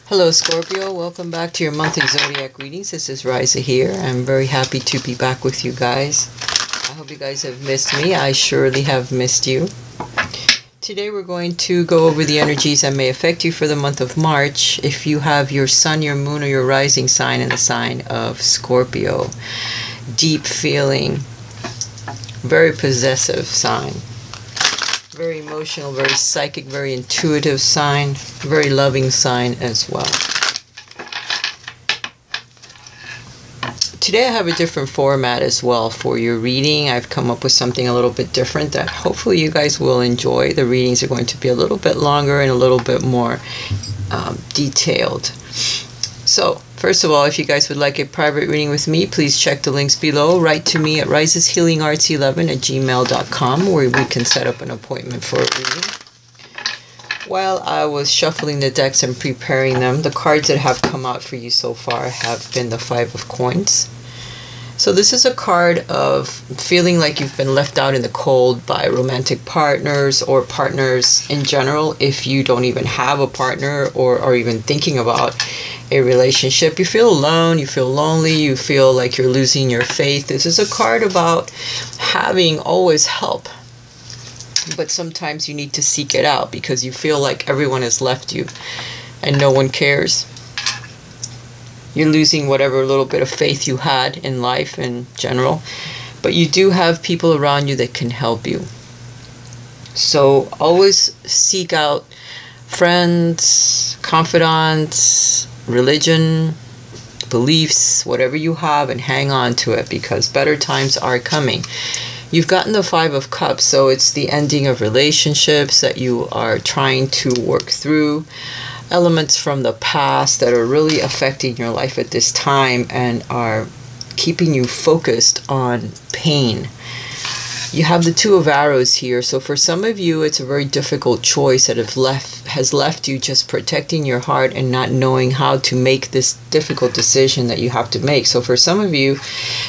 Hello Scorpio, welcome back to your monthly zodiac readings. This is Raisa here. I'm very happy to be back with you guys. I hope you guys have missed me. I surely have missed you. Today we're going to go over the energies that may affect you for the month of March if you have your sun, your moon, or your rising sign in the sign of Scorpio. Deep feeling, very possessive sign. Very emotional, very psychic, very intuitive sign, very loving sign as well. Today I have a different format as well for your reading. I've come up with something a little bit different that hopefully you guys will enjoy. The readings are going to be a little bit longer and a little bit more detailed. So, first of all, if you guys would like a private reading with me, please check the links below. Write to me at raisashealingarts11@gmail.com where we can set up an appointment for a reading. While I was shuffling the decks and preparing them, the cards that have come out for you so far have been the Five of Coins. So this is a card of feeling like you've been left out in the cold by romantic partners or partners in general. If you don't even have a partner or are even thinking about a relationship, you feel alone, you feel lonely, you feel like you're losing your faith. This is a card about having always help, but sometimes you need to seek it out because you feel like everyone has left you and no one cares. You're losing whatever little bit of faith you had in life in general, but you do have people around you that can help you. So always seek out friends, confidants, religion, beliefs, whatever you have, and hang on to it because better times are coming. You've gotten the Five of Cups, so it's the ending of relationships that you are trying to work through. Elements from the past that are really affecting your life at this time and are keeping you focused on pain. You have the Two of Arrows here, so for some of you it's a very difficult choice that has left you just protecting your heart and not knowing how to make this difficult decision that you have to make. So for some of you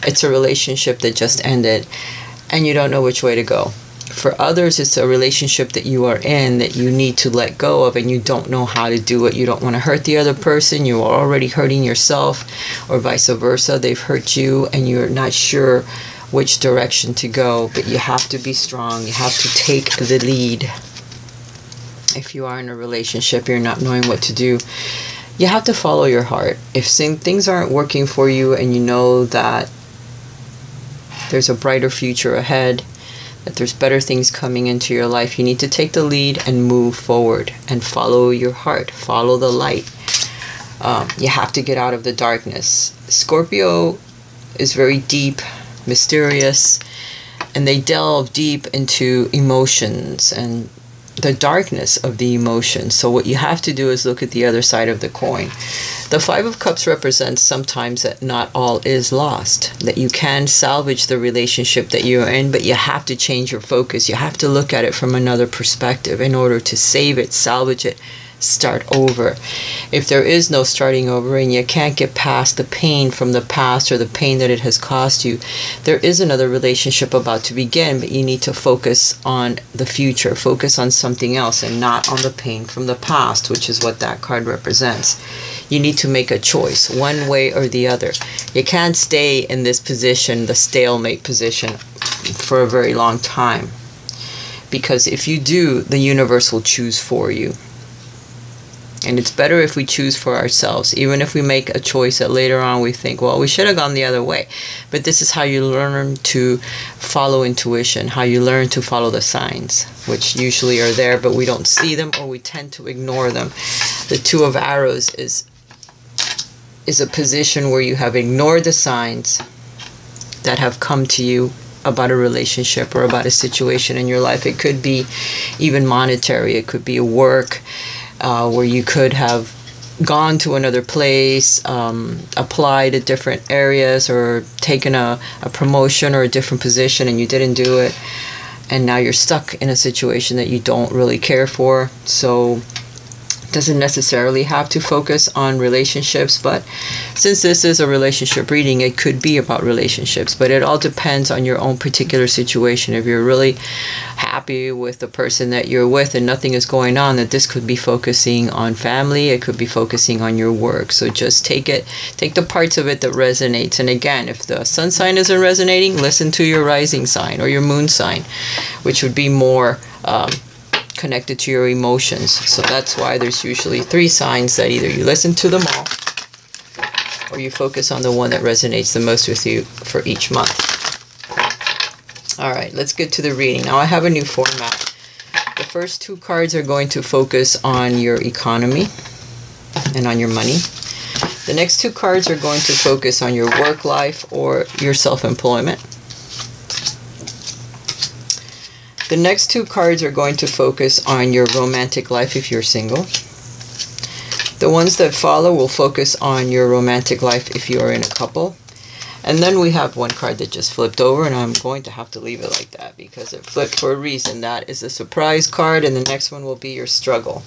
it's a relationship that just ended and you don't know which way to go. For others, it's a relationship that you are in that you need to let go of and you don't know how to do it. You don't want to hurt the other person. You are already hurting yourself, or vice versa. They've hurt you and you're not sure which direction to go, but you have to be strong. You have to take the lead. If you are in a relationship, you're not knowing what to do. You have to follow your heart. If things aren't working for you and you know that there's a brighter future ahead, that there's better things coming into your life, you need to take the lead and move forward and follow your heart, follow the light. You have to get out of the darkness. Scorpio is very deep, mysterious, and they delve deep into emotions and the darkness of the emotions. So what you have to do is look at the other side of the coin. The Five of Cups represents sometimes that not all is lost, that you can salvage the relationship that you're in, but you have to change your focus. You have to look at it from another perspective in order to save it, salvage it, start over. If there is no starting over and you can't get past the pain from the past or the pain that it has caused you, there is another relationship about to begin, but you need to focus on the future, focus on something else and not on the pain from the past, which is what that card represents. You need to make a choice, one way or the other. You can't stay in this position, the stalemate position, for a very long time, because if you do, the universe will choose for you. And it's better if we choose for ourselves, even if we make a choice that later on we think, well, we should have gone the other way. But this is how you learn to follow intuition, how you learn to follow the signs, which usually are there, but we don't see them or we tend to ignore them. The Two of Arrows is a position where you have ignored the signs that have come to you about a relationship or about a situation in your life. It could be even monetary. It could be a work where you could have gone to another place, applied at different areas, or taken a promotion or a different position and you didn't do it. And now you're stuck in a situation that you don't really care for. So Doesn't necessarily have to focus on relationships, but since this is a relationship reading, it could be about relationships, but it all depends on your own particular situation. If you're really happy with the person that you're with and nothing is going on, that this could be focusing on family, it could be focusing on your work. So just take the parts of it that resonates. And again, if the sun sign isn't resonating, listen to your rising sign or your moon sign, which would be more connected to your emotions. So that's why there's usually 3 signs that either you listen to them all or you focus on the one that resonates the most with you for each month. All right, let's get to the reading. Now I have a new format. The first 2 cards are going to focus on your economy and on your money. The next 2 cards are going to focus on your work life or your self-employment. The next 2 cards are going to focus on your romantic life if you're single. The ones that follow will focus on your romantic life if you are in a couple. And then we have one card that just flipped over, and I'm going to have to leave it like that because it flipped for a reason. That is a surprise card, and the next one will be your struggle.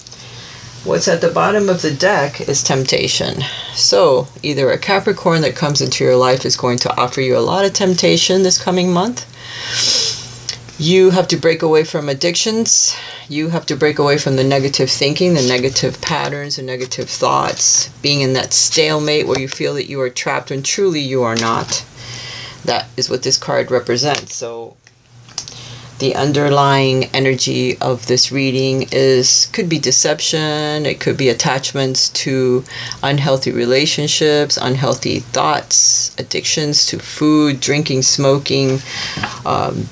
What's at the bottom of the deck is temptation. So either a Capricorn that comes into your life is going to offer you a lot of temptation this coming month. You have to break away from addictions. You have to break away from the negative thinking, the negative patterns, the negative thoughts, being in that stalemate where you feel that you are trapped when truly you are not. That is what this card represents. So the underlying energy of this reading could be deception, it could be attachments to unhealthy relationships, unhealthy thoughts, addictions to food, drinking, smoking,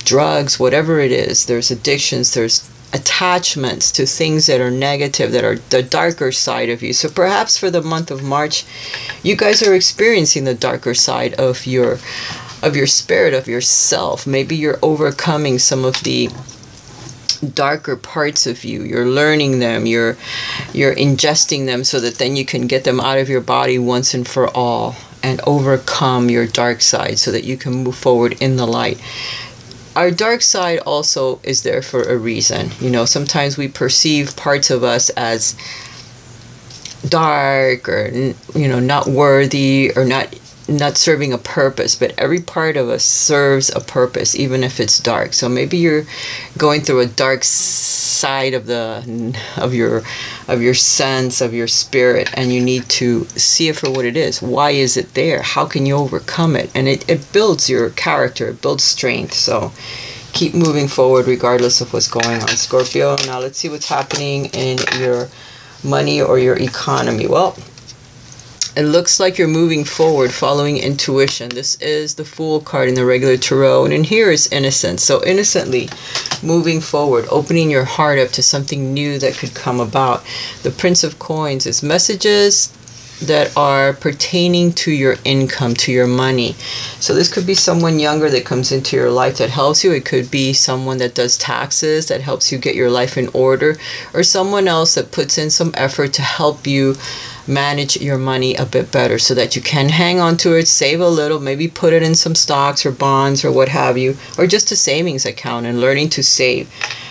drugs, whatever it is. There's addictions, there's attachments to things that are negative, that are the darker side of you. So perhaps for the month of March, you guys are experiencing the darker side of your spirit, of yourself. Maybe you're overcoming some of the darker parts of you. You're learning them, you're ingesting them so that then you can get them out of your body once and for all and overcome your dark side so that you can move forward in the light. Our dark side also is there for a reason. You know, sometimes we perceive parts of us as dark or, you know, not worthy or not serving a purpose, but every part of us serves a purpose, even if it's dark. So maybe you're going through a dark side of your sense, of your spirit, and you need to see it for what it is. Why is it there? How can you overcome it? And it builds your character, it builds strength. So keep moving forward regardless of what's going on, Scorpio. Now let's see what's happening in your money or your economy. Well, it looks like you're moving forward, following intuition. This is the Fool card in the regular tarot. And in here is innocence. So innocently moving forward, opening your heart up to something new that could come about. The Prince of Coins is messages that are pertaining to your income, to your money. So this could be someone younger that comes into your life that helps you. It could be someone that does taxes that helps you get your life in order, or someone else that puts in some effort to help you manage your money a bit better so that you can hang on to it, save a little, maybe put it in some stocks or bonds or what have you, or just a savings account, and learning to save,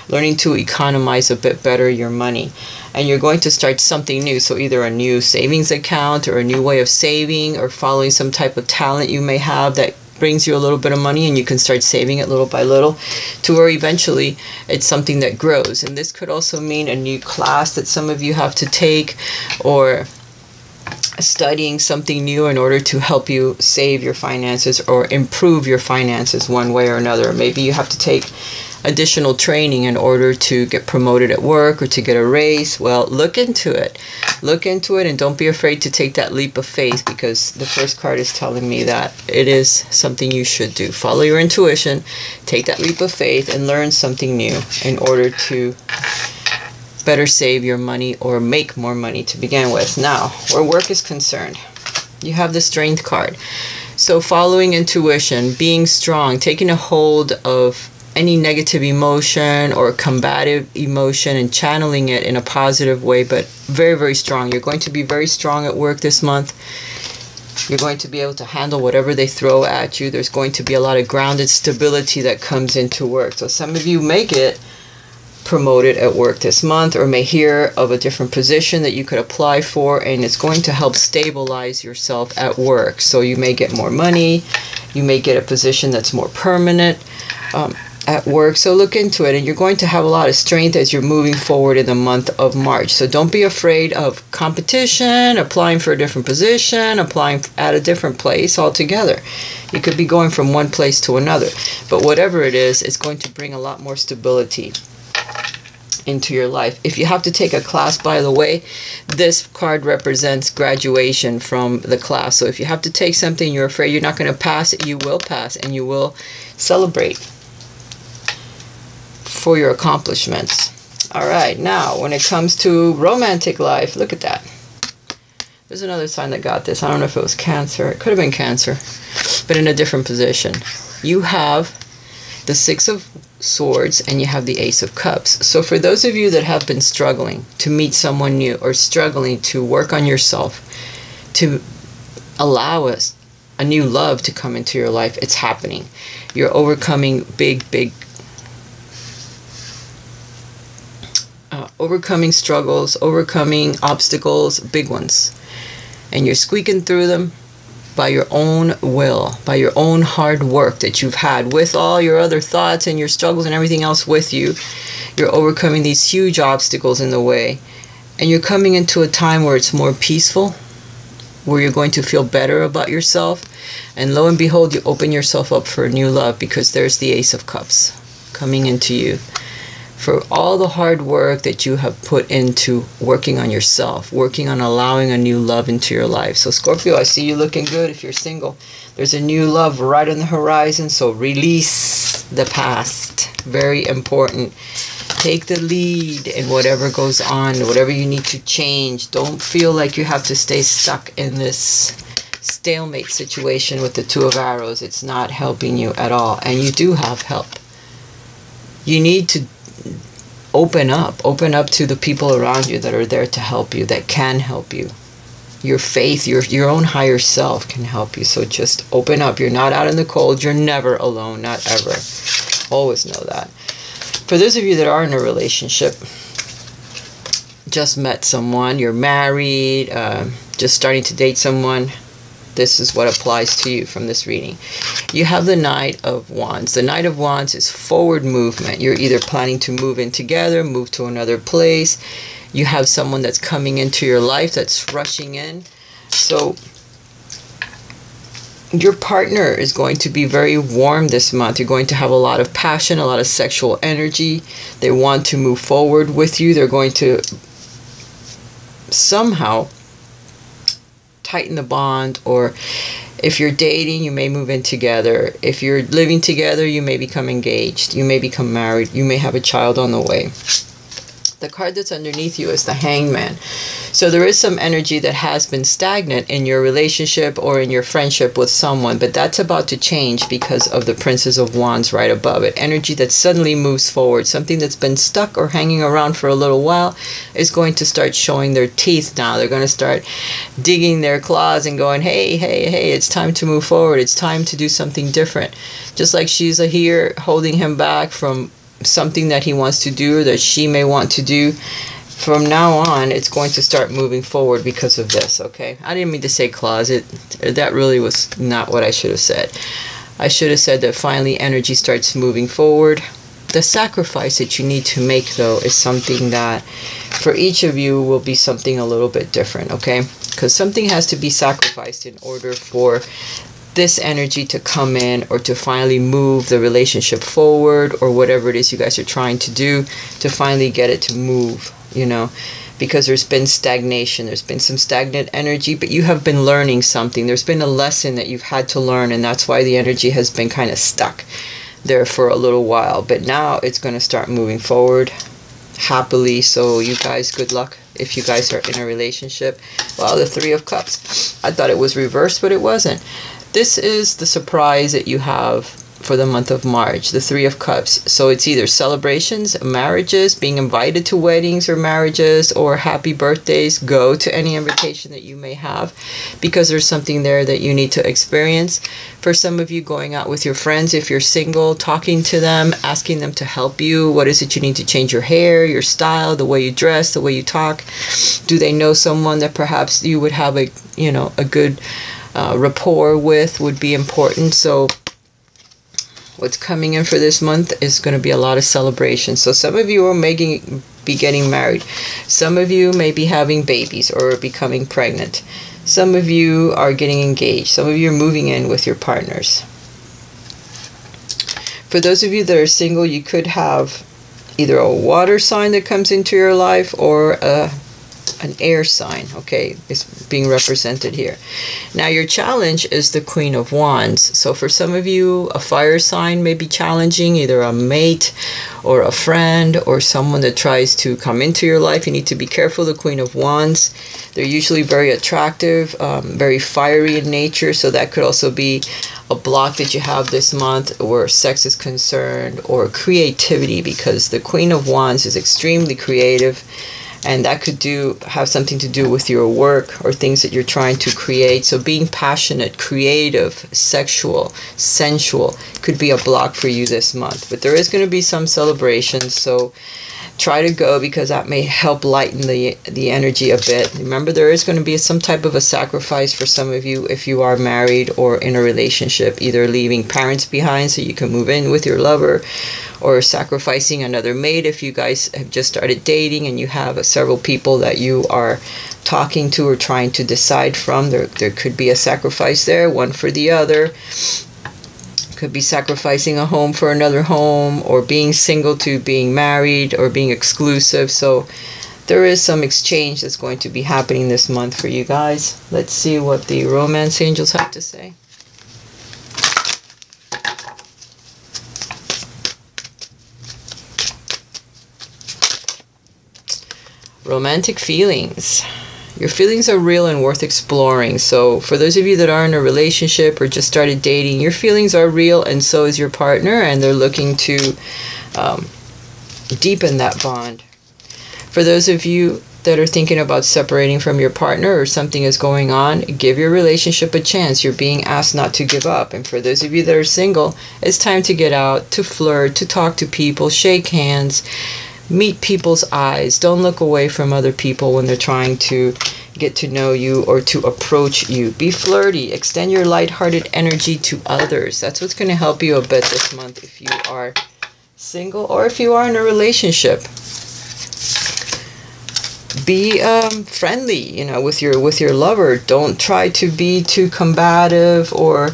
learning to economize a bit better your money. And you're going to start something new. So either a new savings account or a new way of saving, or following some type of talent you may have that brings you a little bit of money and you can start saving it little by little to where eventually it's something that grows. And this could also mean a new class that some of you have to take, or studying something new in order to help you save your finances or improve your finances one way or another. Maybe you have to take additional training in order to get promoted at work or to get a raise. Well, look into it. Look into it, and don't be afraid to take that leap of faith, because the first card is telling me that it is something you should do. Follow your intuition, take that leap of faith, and learn something new in order to better save your money or make more money to begin with. Now, where work is concerned, you have the Strength card. So following intuition, being strong, taking a hold of any negative emotion or combative emotion and channeling it in a positive way, but very, very strong. You're going to be very strong at work this month. You're going to be able to handle whatever they throw at you. There's going to be a lot of grounded stability that comes into work. So some of you may get promoted at work this month, or may hear of a different position that you could apply for, and it's going to help stabilize yourself at work. So you may get more money, you may get a position that's more permanent at work. So look into it, and you're going to have a lot of strength as you're moving forward in the month of March. So don't be afraid of competition, applying for a different position, applying at a different place altogether. You could be going from one place to another, but whatever it is, it's going to bring a lot more stability into your life. If you have to take a class, by the way, this card represents graduation from the class. So if you have to take something you're afraid you're not going to pass, you will pass, and you will celebrate for your accomplishments. All right, now when it comes to romantic life, look at that. There's another sign that got this. I don't know if it was Cancer. It could have been Cancer, but in a different position. You have the Six of Swords and you have the Ace of Cups. So for those of you that have been struggling to meet someone new, or struggling to work on yourself, to allow a new love to come into your life, it's happening. You're overcoming overcoming struggles, overcoming obstacles, big ones. And you're squeaking through them by your own will, by your own hard work that you've had with all your other thoughts and your struggles and everything else with you. You're overcoming these huge obstacles in the way, and you're coming into a time where it's more peaceful, where you're going to feel better about yourself, and lo and behold, you open yourself up for a new love, because there's the Ace of Cups coming into you. For all the hard work that you have put into working on yourself, working on allowing a new love into your life. So Scorpio, I see you looking good if you're single. There's a new love right on the horizon, so release the past. Very important. Take the lead in whatever goes on, whatever you need to change. Don't feel like you have to stay stuck in this stalemate situation with the Two of Arrows. It's not helping you at all, and you do have help. You need to open up to the people around you that are there to help you, that can help you. Your faith, your own higher self can help you. So just open up. You're not out in the cold. You're never alone, not ever. Always know that. For those of you that are in a relationship, just met someone, you're married, just starting to date someone, this is what applies to you from this reading. You have the Knight of Wands. The Knight of Wands is forward movement. You're either planning to move in together, move to another place. You have someone that's coming into your life that's rushing in. So your partner is going to be very warm this month. You're going to have a lot of passion, a lot of sexual energy. They want to move forward with you. They're going to somehow tighten the bond, or if you're dating, you may move in together. If you're living together, you may become engaged. You may become married. You may have a child on the way. The card that's underneath you is the Hangman. So there is some energy that has been stagnant in your relationship or in your friendship with someone, but that's about to change because of the Princess of Wands right above it. Energy that suddenly moves forward. Something that's been stuck or hanging around for a little while is going to start showing their teeth now. They're going to start digging their claws and going, hey, hey, hey, it's time to move forward. It's time to do something different. Just like she's here holding him back from something that he wants to do or that she may want to do. From now on, it's going to start moving forward because of this, okay? I didn't mean to say closet. That really was not what I should have said. I should have said that finally energy starts moving forward. The sacrifice that you need to make, though, is something that for each of you will be something a little bit different, okay? Because something has to be sacrificed in order for this energy to come in, or to finally move the relationship forward, or whatever it is you guys are trying to do to finally get it to move, you know, because there's been stagnation. There's been some stagnant energy, but you have been learning something. There's been a lesson that you've had to learn, and that's why the energy has been kind of stuck there for a little while. But now it's going to start moving forward happily. So you guys, good luck if you guys are in a relationship. Well, the Three of Cups. I thought it was reversed, but it wasn't. This is the surprise that you have for the month of March, the Three of Cups. So it's either celebrations, marriages, being invited to weddings or marriages, or happy birthdays. Go to any invitation that you may have, because there's something there that you need to experience. For some of you, going out with your friends, if you're single, talking to them, asking them to help you. What is it you need to change? Your hair, your style, the way you dress, the way you talk. Do they know someone that perhaps you would have a good rapport with? Would be important. So what's coming in for this month is going to be a lot of celebration. So some of you be getting married. Some of you may be having babies or becoming pregnant. Some of you are getting engaged. Some of you are moving in with your partners. For those of you that are single, you could have either a water sign that comes into your life or an air sign. Okay, it's being represented here. Now your challenge is the Queen of Wands. So for some of you, a fire sign may be challenging, either a mate or a friend or someone that tries to come into your life. You need to be careful. The Queen of Wands, they're usually very attractive, very fiery in nature. So that could also be a block that you have this month where sex is concerned, or creativity, because the Queen of Wands is extremely creative. And that could have something to do with your work or things that you're trying to create. So being passionate, creative, sexual, sensual could be a block for you this month. But there is going to be some celebrations. So try to go, because that may help lighten the energy a bit. Remember, there is going to be some type of a sacrifice for some of you if you are married or in a relationship, either leaving parents behind so you can move in with your lover, or sacrificing another mate if you guys have just started dating and you have several people that you are talking to or trying to decide from. There could be a sacrifice there, one for the other. Could be sacrificing a home for another home, or being single to being married, or being exclusive. So there is some exchange that's going to be happening this month for you guys. Let's see what the romance angels have to say. Romantic feelings. Your feelings are real and worth exploring. So for those of you that are in a relationship or just started dating, your feelings are real, and so is your partner, and they're looking to deepen that bond. For those of you that are thinking about separating from your partner, or something is going on, give your relationship a chance. You're being asked not to give up. And for those of you that are single, it's time to get out, to flirt, to talk to people, shake hands, meet people's eyes. Don't look away from other people when they're trying to get to know you or to approach you. Be flirty. Extend your lighthearted energy to others. That's what's going to help you a bit this month if you are single, or if you are in a relationship. Be friendly, with your lover. Don't try to be too combative or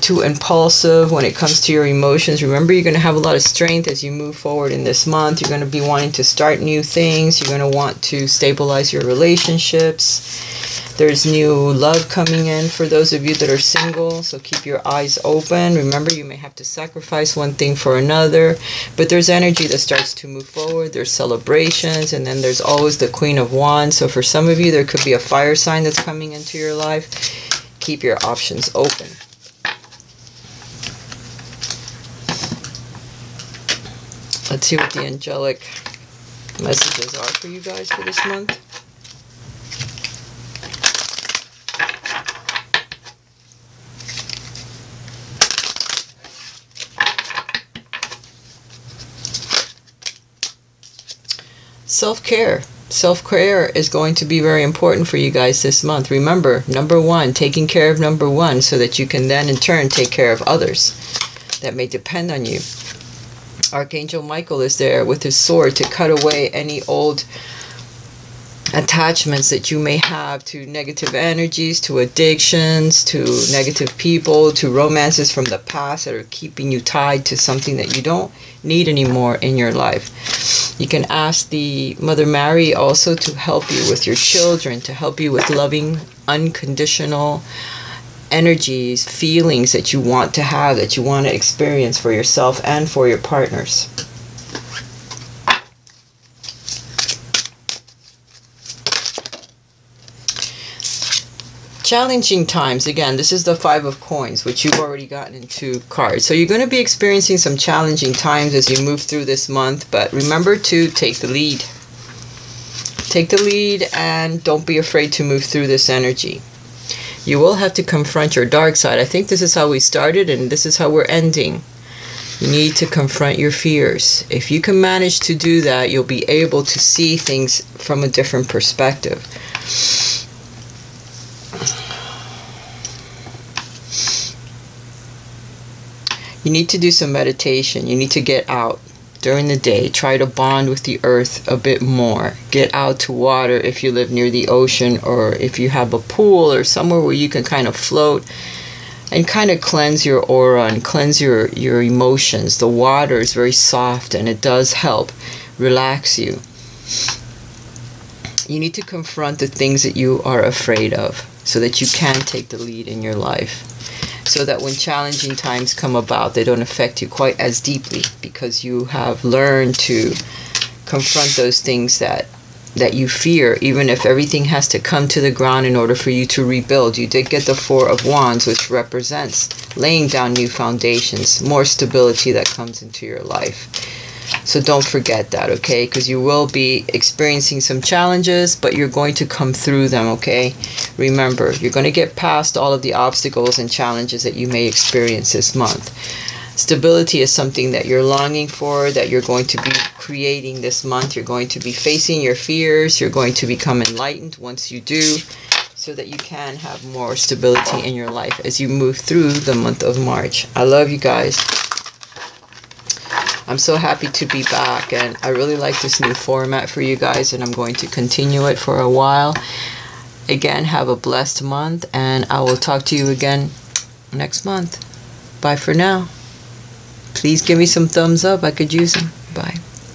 too impulsive when it comes to your emotions. Remember, you're going to have a lot of strength as you move forward in this month. You're going to be wanting to start new things. You're going to want to stabilize your relationships. There's new love coming in for those of you that are single, so keep your eyes open. Remember, you may have to sacrifice one thing for another, but there's energy that starts to move forward. There's celebrations, and then there's always the Queen of Wands. So for some of you, there could be a fire sign that's coming into your life. Keep your options open. Let's see what the angelic messages are for you guys for this month. Self-care. Self-care is going to be very important for you guys this month. Remember, number one, taking care of number one, so that you can then in turn take care of others that may depend on you. Archangel Michael is there with his sword to cut away any old attachments that you may have to negative energies, to addictions, to negative people, to romances from the past that are keeping you tied to something that you don't need anymore in your life. You can ask the Mother Mary also to help you with your children, to help you with loving, unconditional energies, feelings that you want to have, that you want to experience for yourself and for your partners. Challenging times. Again, this is the Five of Coins, which you've already gotten into cards. So you're going to be experiencing some challenging times as you move through this month. But remember to take the lead. Take the lead and don't be afraid to move through this energy. You will have to confront your dark side. I think this is how we started and this is how we're ending. You need to confront your fears. If you can manage to do that, you'll be able to see things from a different perspective. You need to do some meditation. You need to get out during the day. Try to bond with the earth a bit more. Get out to water if you live near the ocean, or if you have a pool or somewhere where you can kind of float and kind of cleanse your aura and cleanse your emotions. The water is very soft and it does help relax you. You need to confront the things that you are afraid of so that you can take the lead in your life. So that when challenging times come about, they don't affect you quite as deeply, because you have learned to confront those things that you fear, even if everything has to come to the ground in order for you to rebuild. You did get the Four of Wands, which represents laying down new foundations, more stability that comes into your life. So don't forget that, okay? Because you will be experiencing some challenges, but you're going to come through them, okay? Remember, you're going to get past all of the obstacles and challenges that you may experience this month. Stability is something that you're longing for, that you're going to be creating this month. You're going to be facing your fears. You're going to become enlightened once you do, so that you can have more stability in your life as you move through the month of March. I love you guys. I'm so happy to be back, and I really like this new format for you guys, and I'm going to continue it for a while. Again, have a blessed month, and I will talk to you again next month. Bye for now. Please give me some thumbs up. I could use them. Bye.